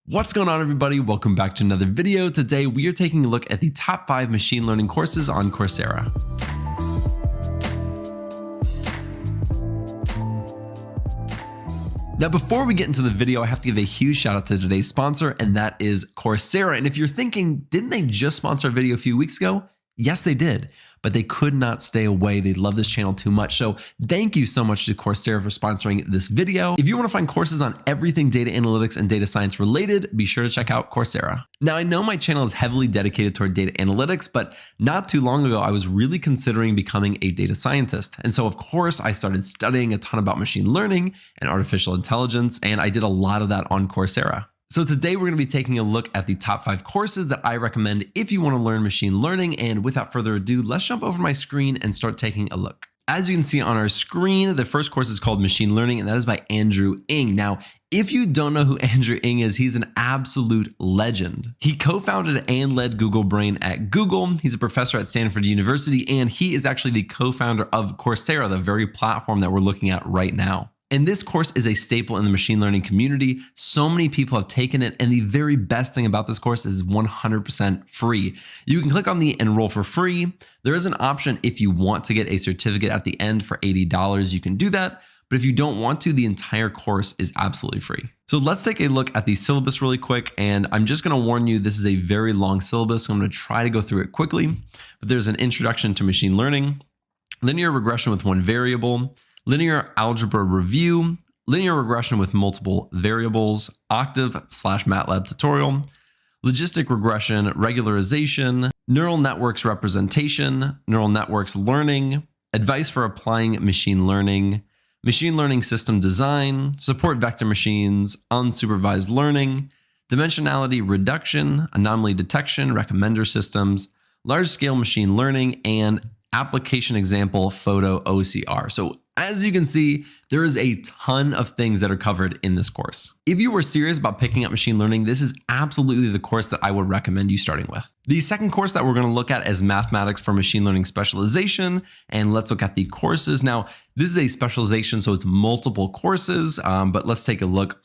What's going on, everybody? Welcome back to another video. Today, we are taking a look at the top 5 machine learning courses on Coursera. Now, before we get into the video, I have to give a huge shout out to today's sponsor, and that is Coursera. And if you're thinking, didn't they just sponsor a video a few weeks ago? Yes, they did, but they could not stay away. They love this channel too much. So thank you so much to Coursera for sponsoring this video. If you want to find courses on everything data analytics and data science related, be sure to check out Coursera. Now, I know my channel is heavily dedicated toward data analytics, but not too long ago, I was really considering becoming a data scientist. And so of course, I started studying a ton about machine learning and artificial intelligence, and I did a lot of that on Coursera. So today we're going to be taking a look at the top 5 courses that I recommend if you want to learn machine learning. And without further ado, let's jump over my screen and start taking a look. As you can see on our screen, the first course is called Machine Learning, and that is by Andrew Ng. Now, if you don't know who Andrew Ng is, he's an absolute legend. He co-founded and led Google Brain at Google. He's a professor at Stanford University, and he is actually the co-founder of Coursera, the very platform that we're looking at right now. And this course is a staple in the machine learning community. So many people have taken it. And the very best thing about this course is 100% free. You can click on the enroll for free. There is an option if you want to get a certificate at the end for $80. You can do that. But if you don't want to, the entire course is absolutely free. So let's take a look at the syllabus really quick. And I'm just going to warn you, this is a very long syllabus. So I'm going to try to go through it quickly. But there's an introduction to machine learning, linear regression with one variable, linear algebra review, linear regression with multiple variables, Octave/MATLAB tutorial, logistic regression, regularization, neural networks representation, neural networks learning, advice for applying machine learning system design, support vector machines, unsupervised learning, dimensionality reduction, anomaly detection, recommender systems, large-scale machine learning, and application example photo OCR. So as you can see, there is a ton of things that are covered in this course. If you were serious about picking up machine learning, this is absolutely the course that I would recommend you starting with. The second course that we're going to look at is Mathematics for Machine Learning Specialization. And let's look at the courses. Now, this is a specialization, so it's multiple courses, but let's take a look.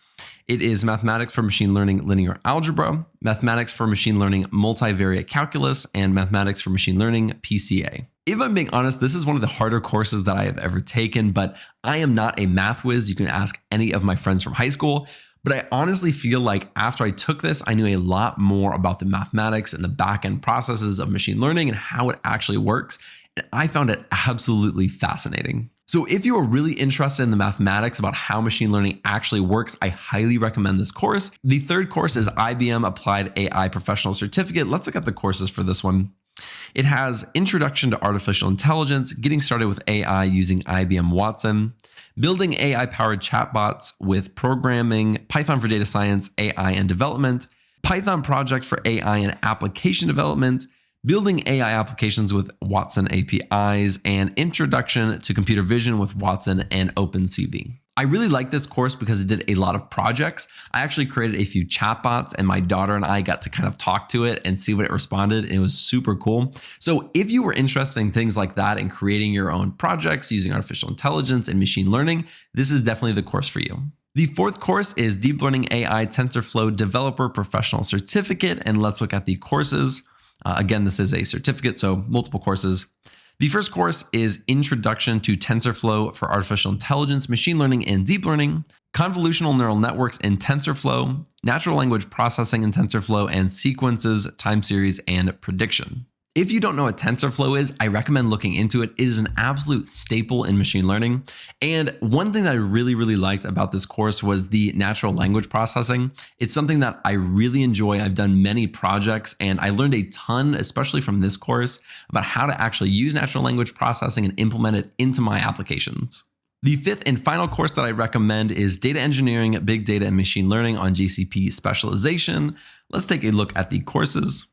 It is Mathematics for Machine Learning Linear Algebra, Mathematics for Machine Learning Multivariate Calculus, and Mathematics for Machine Learning PCA. If I'm being honest, this is one of the harder courses that I have ever taken, but I am not a math whiz. You can ask any of my friends from high school. But I honestly feel like after I took this, I knew a lot more about the mathematics and the back-end processes of machine learning and how it actually works. And I found it absolutely fascinating. So if you are really interested in the mathematics about how machine learning actually works, I highly recommend this course. The third course is IBM Applied AI Professional Certificate. Let's look at the courses for this one. It has Introduction to Artificial Intelligence, Getting Started with AI using IBM Watson, Building AI-Powered Chatbots with Programming, Python for Data Science, AI and Development, Python Project for AI and Application Development, Building AI Applications with Watson APIs, and Introduction to Computer Vision with Watson and OpenCV. I really like this course because it did a lot of projects. I actually created a few chatbots, and my daughter and I got to kind of talk to it and see what it responded, and it was super cool. So if you were interested in things like that and creating your own projects using artificial intelligence and machine learning, this is definitely the course for you. The fourth course is Deep Learning AI TensorFlow Developer Professional Certificate, and let's look at the courses. Again, this is a certificate, so multiple courses. The first course is Introduction to TensorFlow for Artificial Intelligence, Machine Learning, and Deep Learning, Convolutional Neural Networks in TensorFlow, Natural Language Processing in TensorFlow, and Sequences, Time Series, and Prediction. If you don't know what TensorFlow is, I recommend looking into it. It is an absolute staple in machine learning. And one thing that I really liked about this course was the natural language processing. It's something that I really enjoy. I've done many projects, and I learned a ton, especially from this course, about how to actually use natural language processing and implement it into my applications. The fifth and final course that I recommend is Data Engineering, Big Data, and Machine Learning on GCP Specialization. Let's take a look at the courses.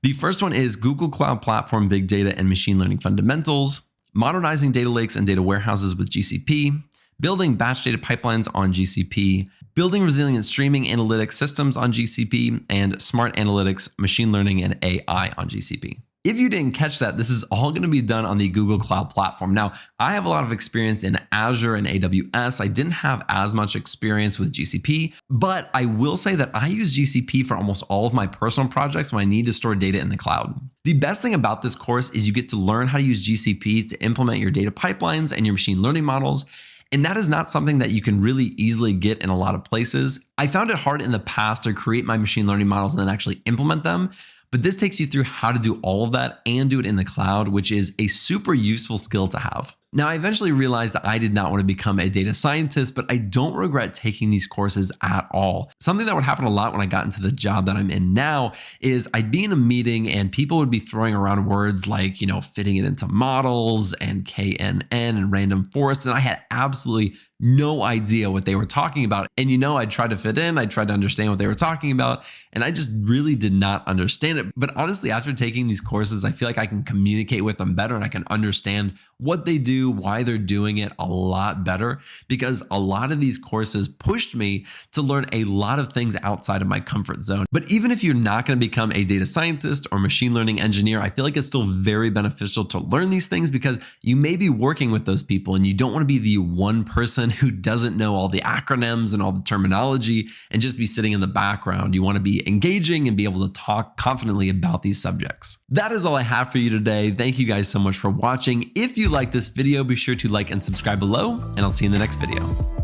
The first one is Google Cloud Platform, Big Data, and Machine Learning Fundamentals, Modernizing Data Lakes and Data Warehouses with GCP, Building Batch Data Pipelines on GCP, Building Resilient Streaming Analytics Systems on GCP, and Smart Analytics, Machine Learning, and AI on GCP. If you didn't catch that, this is all going to be done on the Google Cloud Platform. Now, I have a lot of experience in Azure and AWS. I didn't have as much experience with GCP, but I will say that I use GCP for almost all of my personal projects when I need to store data in the cloud. The best thing about this course is you get to learn how to use GCP to implement your data pipelines and your machine learning models. And that is not something that you can really easily get in a lot of places. I found it hard in the past to create my machine learning models and then actually implement them. But this takes you through how to do all of that and do it in the cloud, which is a super useful skill to have. Now, I eventually realized that I did not want to become a data scientist, but I don't regret taking these courses at all. Something that would happen a lot when I got into the job that I'm in now is I'd be in a meeting and people would be throwing around words like, fitting it into models and KNN and random forests. And I had absolutely no idea what they were talking about. And I tried to fit in, I tried to understand what they were talking about, and I just really did not understand it. But honestly, after taking these courses, I feel like I can communicate with them better and I can understand what they do, why they're doing it a lot better, because a lot of these courses pushed me to learn a lot of things outside of my comfort zone. But even if you're not going to become a data scientist or machine learning engineer, I feel like it's still very beneficial to learn these things because you may be working with those people and you don't want to be the one person who doesn't know all the acronyms and all the terminology and just be sitting in the background. You want to be engaging and be able to talk confidently about these subjects. That is all I have for you today. Thank you guys so much for watching. If you like this video, be sure to like and subscribe below, and I'll see you in the next video.